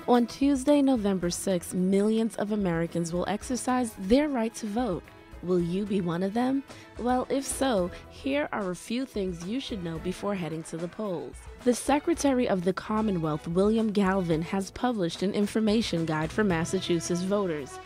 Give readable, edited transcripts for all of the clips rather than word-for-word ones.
On Tuesday, November 6, millions of Americans will exercise their right to vote. Will you be one of them? Well, if so, here are a few things you should know before heading to the polls. The Secretary of the Commonwealth, William Galvin, has published an information guide for Massachusetts voters.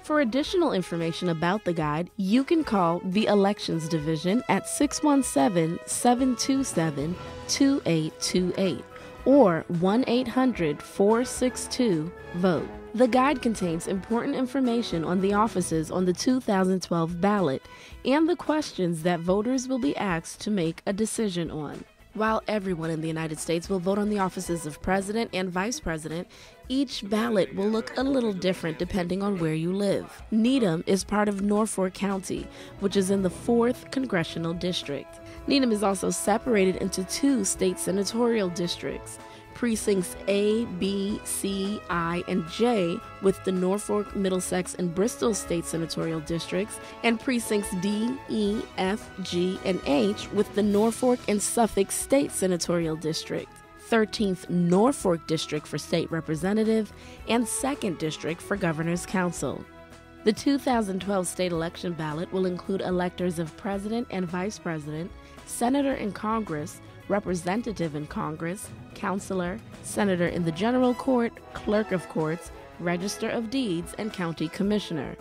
For additional information about the guide, you can call the Elections Division at 617-727-2828 or 1-800-462-VOTE. The guide contains important information on the offices on the 2012 ballot and the questions that voters will be asked to make a decision on. While everyone in the United States will vote on the offices of President and Vice President, each ballot will look a little different depending on where you live. Needham is part of Norfolk County, which is in the 4th Congressional District. Needham is also separated into 2 state senatorial districts. Precincts A, B, C, I, and J with the Norfolk, Middlesex, and Bristol state senatorial districts, and precincts D, E, F, G, and H with the Norfolk and Suffolk state senatorial district, 13th Norfolk District for state representative, and 2nd District for governor's council. The 2012 state election ballot will include electors of president and vice president, senator in Congress, representative in Congress, counselor, senator in the general court, clerk of courts, register of deeds, and county commissioner.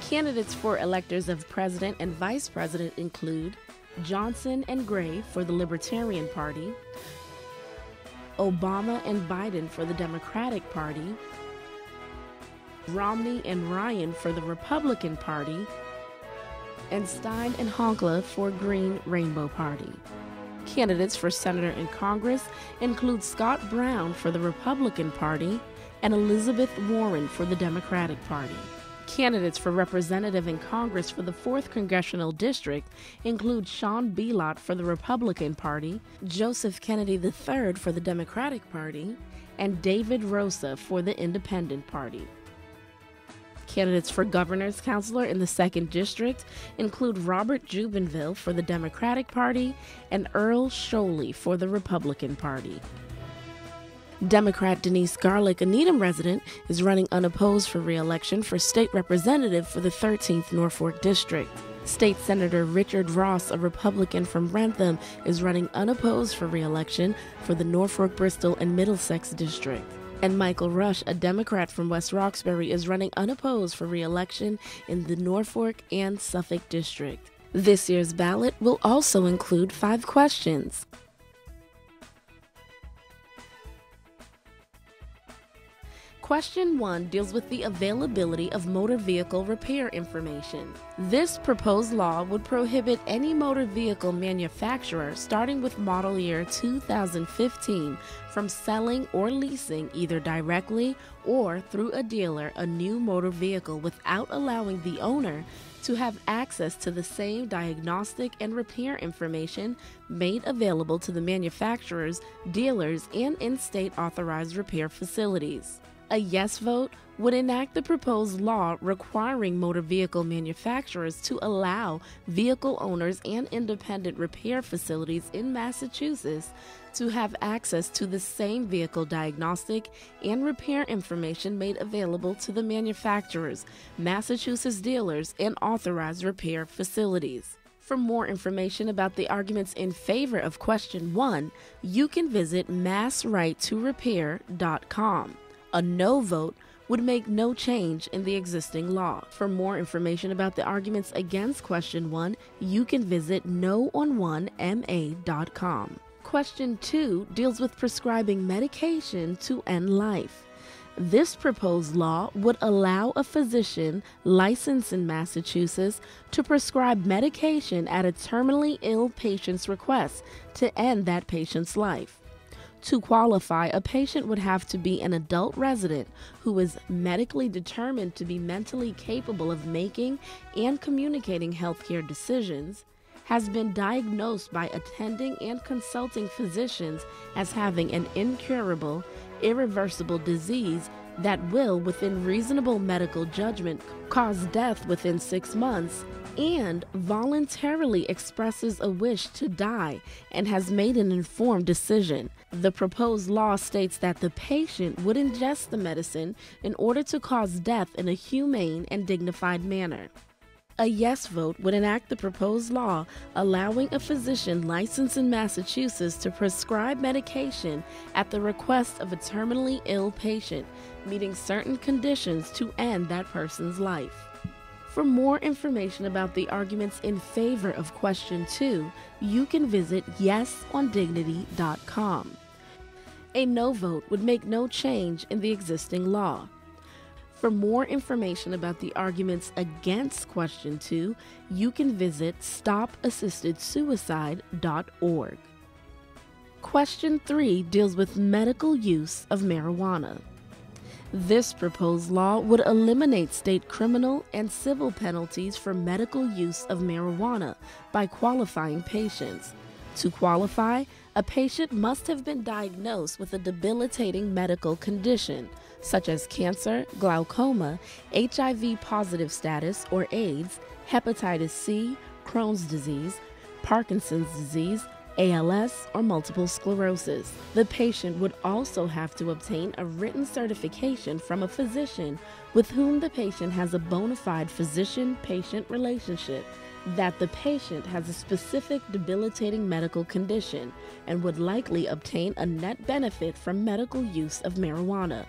Candidates for electors of president and vice president include Johnson and Gray for the Libertarian Party, Obama and Biden for the Democratic Party, Romney and Ryan for the Republican Party, and Stein and Honkla for Green Rainbow Party. Candidates for Senator in Congress include Scott Brown for the Republican Party and Elizabeth Warren for the Democratic Party. Candidates for Representative in Congress for the 4th Congressional District include Sean Belot for the Republican Party, Joseph Kennedy III for the Democratic Party, and David Rosa for the Independent Party. Candidates for governor's councilor in the 2nd District include Robert Jubenville for the Democratic Party and Earl Sholey for the Republican Party. Democrat Denise Garlick, a Needham resident, is running unopposed for re-election for state representative for the 13th Norfolk District. State Senator Richard Ross, a Republican from Wrentham, is running unopposed for re-election for the Norfolk, Bristol, and Middlesex District. And Michael Rush, a Democrat from West Roxbury, is running unopposed for re-election in the Norfolk and Suffolk District. This year's ballot will also include 5 questions. Question 1 deals with the availability of motor vehicle repair information. This proposed law would prohibit any motor vehicle manufacturer, starting with model year 2015, from selling or leasing either directly or through a dealer a new motor vehicle without allowing the owner to have access to the same diagnostic and repair information made available to the manufacturers, dealers, and in-state authorized repair facilities. A yes vote would enact the proposed law requiring motor vehicle manufacturers to allow vehicle owners and independent repair facilities in Massachusetts to have access to the same vehicle diagnostic and repair information made available to the manufacturers, Massachusetts dealers, and authorized repair facilities. For more information about the arguments in favor of Question 1, you can visit massrighttorepair.com. A no vote would make no change in the existing law. For more information about the arguments against Question 1, you can visit nooon1ma.com. Question 2 deals with prescribing medication to end life. This proposed law would allow a physician licensed in Massachusetts to prescribe medication at a terminally ill patient's request to end that patient's life. To qualify, a patient would have to be an adult resident who is medically determined to be mentally capable of making and communicating healthcare decisions, has been diagnosed by attending and consulting physicians as having an incurable, irreversible disease that will, within reasonable medical judgment, cause death within 6 months, and voluntarily expresses a wish to die and has made an informed decision. The proposed law states that the patient would ingest the medicine in order to cause death in a humane and dignified manner. A yes vote would enact the proposed law allowing a physician licensed in Massachusetts to prescribe medication at the request of a terminally ill patient, meeting certain conditions to end that person's life. For more information about the arguments in favor of Question 2, you can visit yesondignity.com. A no vote would make no change in the existing law. For more information about the arguments against Question 2, you can visit stopassistedsuicide.org. Question 3 deals with medical use of marijuana. This proposed law would eliminate state criminal and civil penalties for medical use of marijuana by qualifying patients. To qualify, a patient must have been diagnosed with a debilitating medical condition, such as cancer, glaucoma, HIV-positive status or AIDS, hepatitis C, Crohn's disease, Parkinson's disease, ALS, or multiple sclerosis. The patient would also have to obtain a written certification from a physician with whom the patient has a bona fide physician-patient relationship that the patient has a specific debilitating medical condition and would likely obtain a net benefit from medical use of marijuana.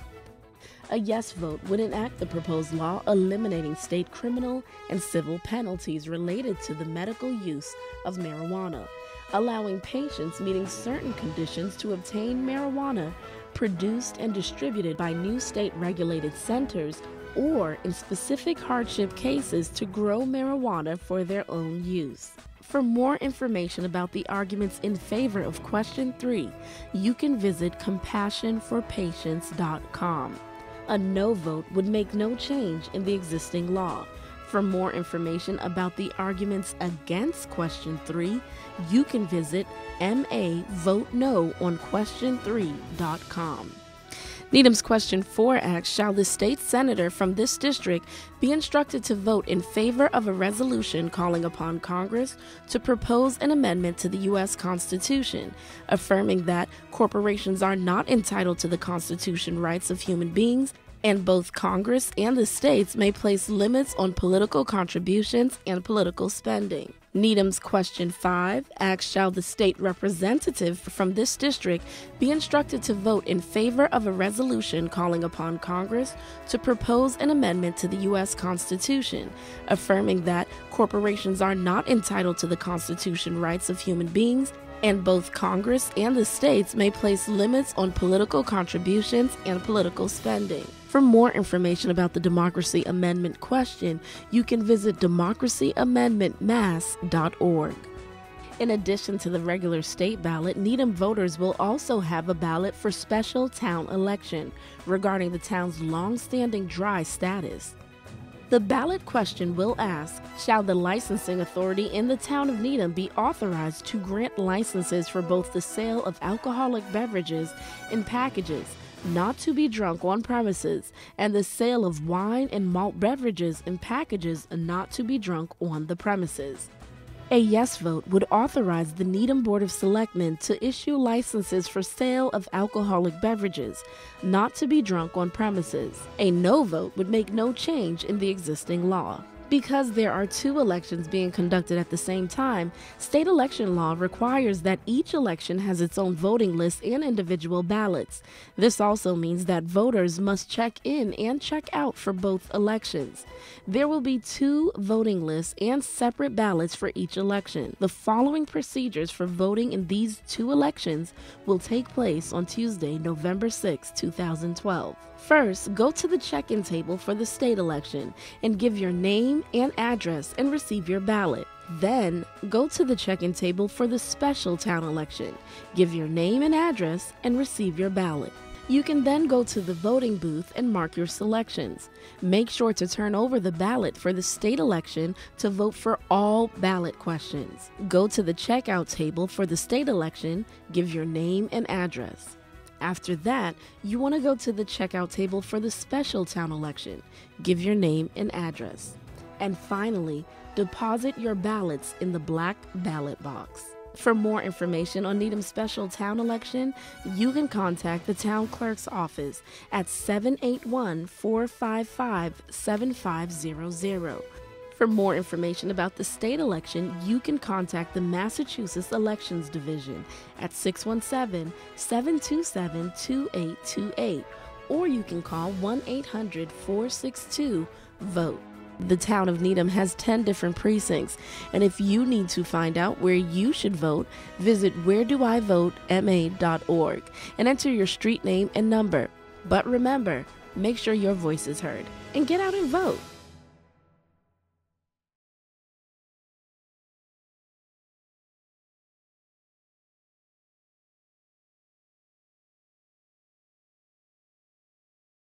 A yes vote would enact the proposed law eliminating state criminal and civil penalties related to the medical use of marijuana, allowing patients meeting certain conditions to obtain marijuana produced and distributed by new state-regulated centers or, in specific hardship cases, to grow marijuana for their own use. For more information about the arguments in favor of Question 3, you can visit compassionforpatients.com. A no vote would make no change in the existing law. For more information about the arguments against Question 3, you can visit mavotenoonquestion3.com. Needham's Question 4 asks, shall the state senator from this district be instructed to vote in favor of a resolution calling upon Congress to propose an amendment to the U.S. Constitution, affirming that corporations are not entitled to the constitutional rights of human beings, and both Congress and the states may place limits on political contributions and political spending? Needham's Question 5 asks, shall the state representative from this district be instructed to vote in favor of a resolution calling upon Congress to propose an amendment to the U.S. Constitution, affirming that corporations are not entitled to the constitutional rights of human beings, and both Congress and the states may place limits on political contributions and political spending? For more information about the Democracy Amendment question, you can visit democracyamendmentmass.org. In addition to the regular state ballot, Needham Voters will also have a ballot for special town election regarding the town's long-standing dry status. The ballot question will ask, shall the licensing authority in the town of Needham be authorized to grant licenses for both the sale of alcoholic beverages in packages not to be drunk on premises, and the sale of wine and malt beverages in packages not to be drunk on the premises? A yes vote would authorize the Needham Board of Selectmen to issue licenses for sale of alcoholic beverages not to be drunk on premises. A no vote would make no change in the existing law. Because there are 2 elections being conducted at the same time, state election law requires that each election has its own voting list and individual ballots. This also means that voters must check in and check out for both elections. There will be 2 voting lists and separate ballots for each election. The following procedures for voting in these 2 elections will take place on Tuesday, November 6, 2012. First, go to the check-in table for the state election and give your name and address and receive your ballot. Then, go to the check-in table for the special town election, give your name and address, and receive your ballot. You can then go to the voting booth and mark your selections. Make sure to turn over the ballot for the state election to vote for all ballot questions. Go to the checkout table for the state election, give your name and address. After that, you want to go to the checkout table for the special town election. Give your name and address. And finally, deposit your ballots in the black ballot box. For more information on Needham's special town election, you can contact the town clerk's office at 781-455-7500. For more information about the state election, you can contact the Massachusetts Elections Division at 617-727-2828, or you can call 1-800-462-VOTE. The town of Needham has 10 different precincts, and if you need to find out where you should vote, visit wheredoivotema.org and enter your street name and number. But remember, make sure your voice is heard and get out and vote.